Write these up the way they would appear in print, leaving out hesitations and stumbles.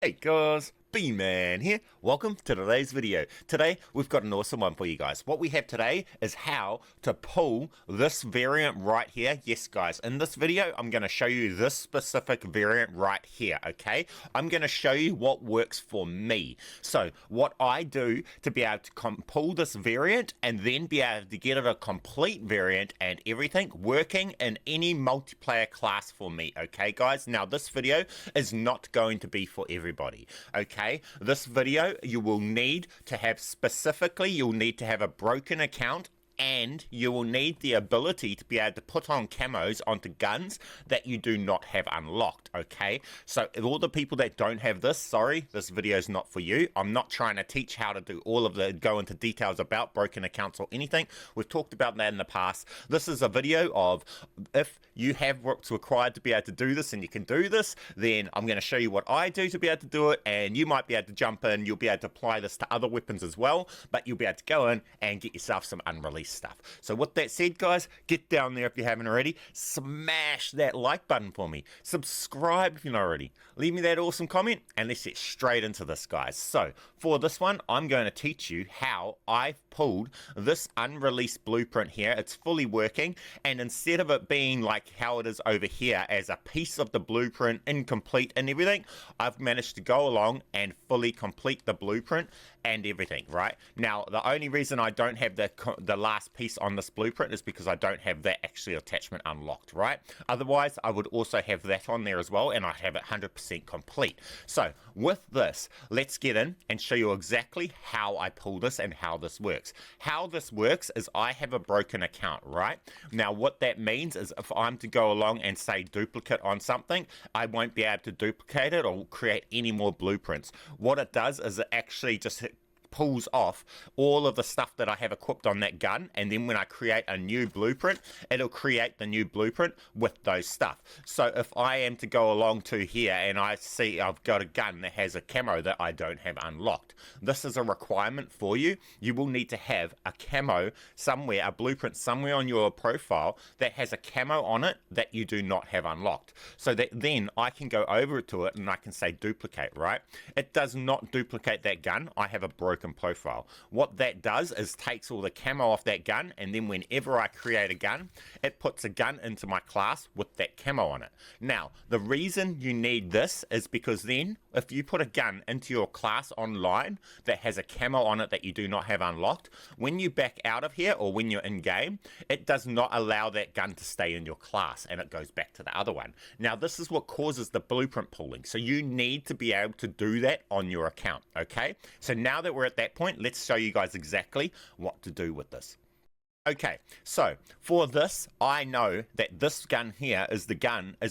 Hey guys, B-Man here. Welcome to today's video. Today we've got an awesome one for you guys. What we have today is how to pull this variant right here. Yes guys, in this video I'm going to show you this specific variant right here, okay? I'm going to show you what works for me. So what I do to be able to pull this variant and then be able to get it a complete variant and everything working in any multiplayer class for me, okay guys? Now this video is not going to be for everybody, okay? This video you will need to have you'll need to have a broken account, and you will need the ability to be able to put on camos onto guns that you do not have unlocked, okay? So all the people that don't have this, sorry, this video is not for you. I'm not trying to teach how to do go into details about broken accounts or anything. We've talked about that in the past. This is a video of if you have what's required to be able to do this and you can do this, then I'm going to show you what I do to be able to do it, and you might be able to jump in, you'll be able to apply this to other weapons as well, but you'll be able to go in and get yourself some unreleased stuff. So with that said guys, get down there if you haven't already, smash that like button for me, subscribe if you're not already, leave me that awesome comment, and let's get straight into this guys. So for this one I'm going to teach you how I've pulled this unreleased blueprint here. It's fully working, and instead of it being like how it is over here as a piece of the blueprint incomplete and everything, I've managed to go along and fully complete the blueprint and everything. Right now the only reason I don't have the last piece on this blueprint is because I don't have that actually attachment unlocked, right? Otherwise I would also have that on there as well, and I'd have it 100% complete. So with this, let's get in and show you exactly how I pull this and how this works. How this works is I have a broken account, right? Now what that means is if I'm to go along and say duplicate on something, I won't be able to duplicate it or create any more blueprints. What it does is it actually just pulls off all of the stuff that I have equipped on that gun, and then when I create a new blueprint, it'll create the new blueprint with those stuff. So if I am to go along to here and I see I've got a gun that has a camo that I don't have unlocked, this is a requirement for you. You will need to have a camo somewhere, a blueprint somewhere on your profile that has a camo on it that you do not have unlocked, so that then I can go over to it and I can say duplicate, right? It does not duplicate that gun. I have a broken profile. What that does is takes all the camo off that gun, and then whenever I create a gun, it puts a gun into my class with that camo on it. Now the reason you need this is because then if you put a gun into your class online that has a camo on it that you do not have unlocked, when you back out of here or when you're in game, it does not allow that gun to stay in your class and it goes back to the other one. Now this is what causes the blueprint pulling, so you need to be able to do that on your account, okay? So now that we're at that point, let's show you guys exactly what to do with this. Okay, so for this, I know that this gun here is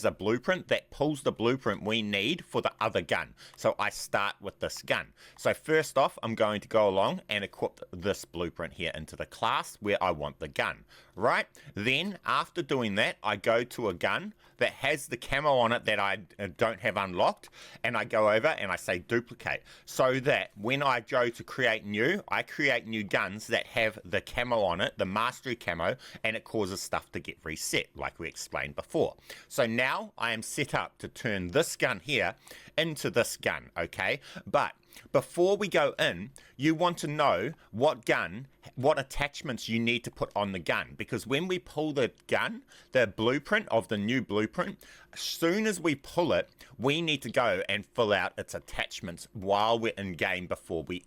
a blueprint that pulls the blueprint we need for the other gun. So I start with this gun. So first off, I'm going to go along and equip this blueprint here into the class where I want the gun, right? Then after doing that, I go to a gun that has the camo on it that I don't have unlocked, and I go over and I say duplicate, so that when I go to create new, I create new guns that have the camo on it, the mastery camo, and it causes stuff to get reset like we explained before. So now I am set up to turn this gun here into this gun, okay? But before we go in, you want to know what attachments you need to put on the gun, because when we pull the gun, the blueprint of the new blueprint, as soon as we pull it, we need to go and fill out its attachments while we're in game before we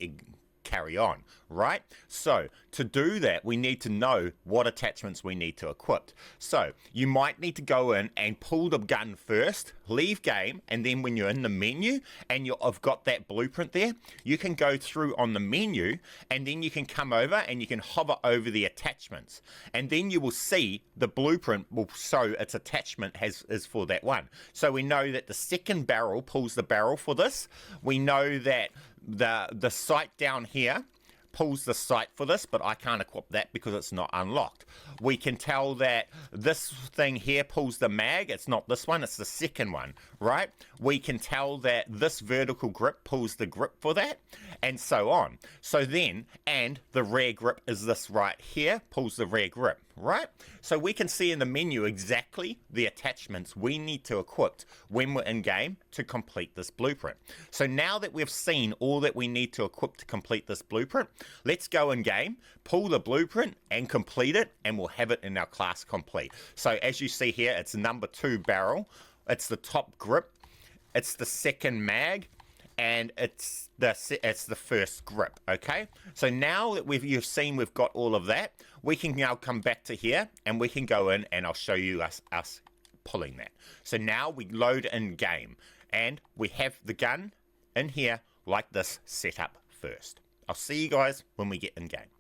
carry on, right? So to do that, we need to know what attachments we need to equip. So you might need to go in and pull the gun first, leave game, and then when you're in the menu and I've got that blueprint there, you can go through on the menu, and then you can come over and you can hover over the attachments, and then you will see the blueprint will show its attachment is for that one. So we know that the second barrel pulls the barrel for this. We know that the sight down here pulls the sight for this, but I can't equip that because it's not unlocked. We can tell that this thing here pulls the mag. It's not this one, it's the second one, right? We can tell that this vertical grip pulls the grip for that, and so on. So then, and the rear grip is this right here, pulls the rear grip, right? So we can see in the menu exactly the attachments we need to equip when we're in game to complete this blueprint. So now that we've seen all that we need to equip to complete this blueprint, let's go in game, pull the blueprint and complete it, and we'll have it in our class complete. So as you see here, it's number 2 barrel, it's the top grip, it's the second mag, and it's the first grip. Okay, so now that you've seen we've got all of that, we can now come back to here and we can go in and I'll show you us pulling that. So now we load in game and we have the gun in here like this set up first. I'll see you guys when we get in game.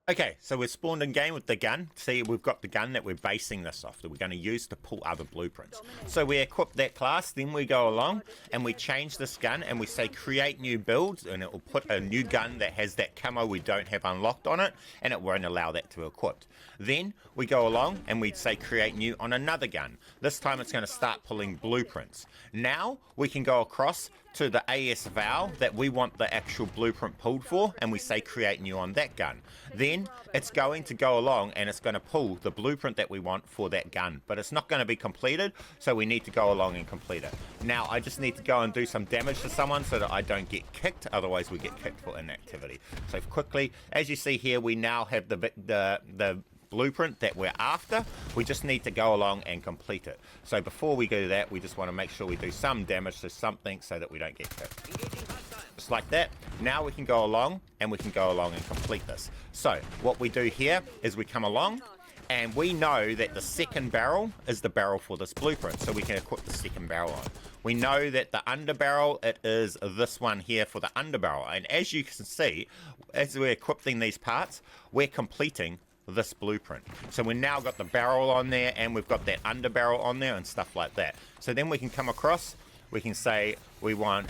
Okay, so we're spawned in game with the gun. See, we've got the gun that we're basing this off, that we're going to use to pull other blueprints. So we equip that class, then we go along and we change this gun and we say create new builds, and it will put a new gun that has that camo we don't have unlocked on it, and it won't allow that to equip. Then we go along and we say create new on another gun. This time it's going to start pulling blueprints. Now we can go across to the AS val that we want the actual blueprint pulled for, and we say create new on that gun. Then it's going to go along and it's going to pull the blueprint that we want for that gun, but it's not going to be completed, so we need to go along and complete it. Now I just need to go and do some damage to someone so that I don't get kicked, otherwise we get kicked for inactivity. So quickly, as you see here, we now have the blueprint that we're after. We just need to go along and complete it. So before we do that, we just want to make sure we do some damage to something so that we don't get kicked. Just like that. Now we can go along and we can go along and complete this. So what we do here is we come along and we know that the second barrel is the barrel for this blueprint, so we can equip the second barrel on. We know that the underbarrel, it is this one here for the underbarrel, and as you can see, as we're equipping these parts, we're completing this blueprint. So we've now got the barrel on there and we've got that underbarrel on there and stuff like that. So then we can come across, we can say we want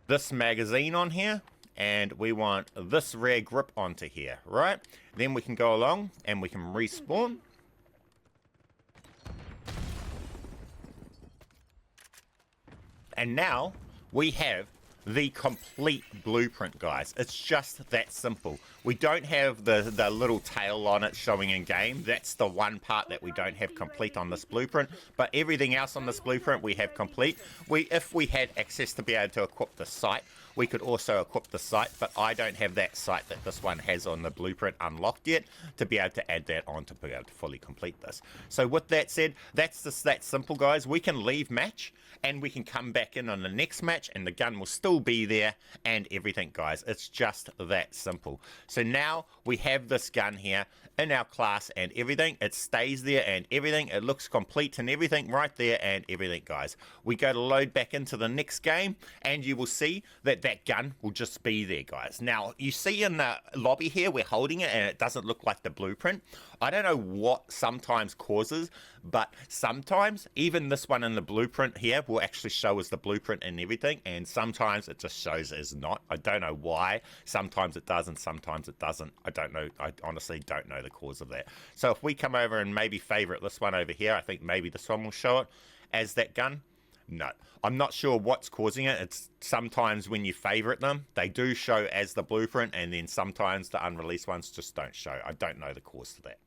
this magazine on here and we want this rear grip onto here, right? Then we can go along and we can respawn. And now we have the complete blueprint, guys. It's just that simple. We don't have the little tail on it showing in game. That's the one part that we don't have complete on this blueprint, but everything else on this blueprint we have complete. If we had access to be able to equip the sight, we could also equip the sight, but I don't have that sight that this one has on the blueprint unlocked yet to be able to add that on to be able to fully complete this. So with that said, that's just that simple, guys. We can leave match and we can come back in on the next match and the gun will still be there and everything, guys. It's just that simple. So now we have this gun here in our class and everything. It stays there and everything. It looks complete and everything right there and everything, guys. We go to load back into the next game and you will see that that gun will just be there, guys. Now you see in the lobby here we're holding it and it doesn't look like the blueprint. I don't know what sometimes causes, but sometimes even this one in the blueprint here will actually show as the blueprint and everything, and sometimes it just shows as not. I don't know why. Sometimes it does and sometimes it doesn't. I don't know. I honestly don't know the cause of that. So if we come over and maybe favorite this one over here, I think maybe this one will show it as that gun. No, I'm not sure what's causing it. It's sometimes when you favorite them, they do show as the blueprint, and then sometimes the unreleased ones just don't show. I don't know the cause to that.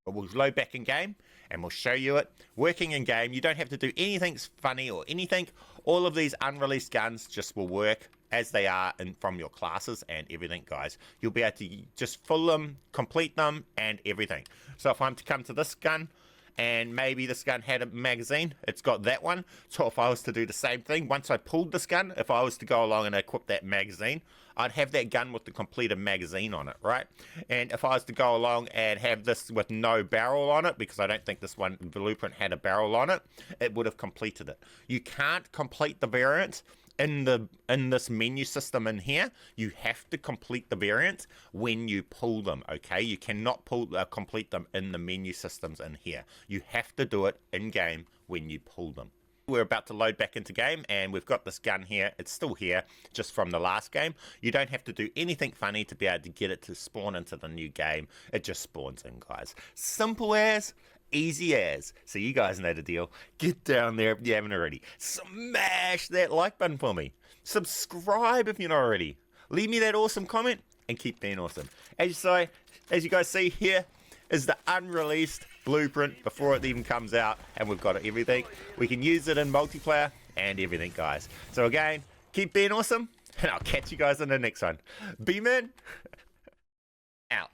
But we'll load back in game and we'll show you it working in game. You don't have to do anything funny or anything. All of these unreleased guns just will work as they are from your classes and everything, guys. You'll be able to just fill them, complete them and everything. So if I'm to come to this gun, and maybe this gun had a magazine, it's got that one. So if I was to do the same thing, once I pulled this gun, if I was to go along and equip that magazine, I'd have that gun with the completed magazine on it, right? And if I was to go along and have this with no barrel on it, because I don't think this one blueprint had a barrel on it, it would have completed it. You can't complete the variant in this menu system in here. You have to complete the variants when you pull them, okay? You cannot complete them in the menu systems in here. You have to do it in game when you pull them. We're about to load back into game, and we've got this gun here. It's still here, just from the last game. You don't have to do anything funny to be able to get it to spawn into the new game. It just spawns in, guys. Simple as, easy as. So you guys know the deal. Get down there if you haven't already. Smash that like button for me. Subscribe if you're not already. Leave me that awesome comment, and keep being awesome. As you guys see, here is the unreleased blueprint before it even comes out, and we've got everything. We can use it in multiplayer and everything, guys. So again, keep being awesome, and I'll catch you guys in the next one. B-Man out.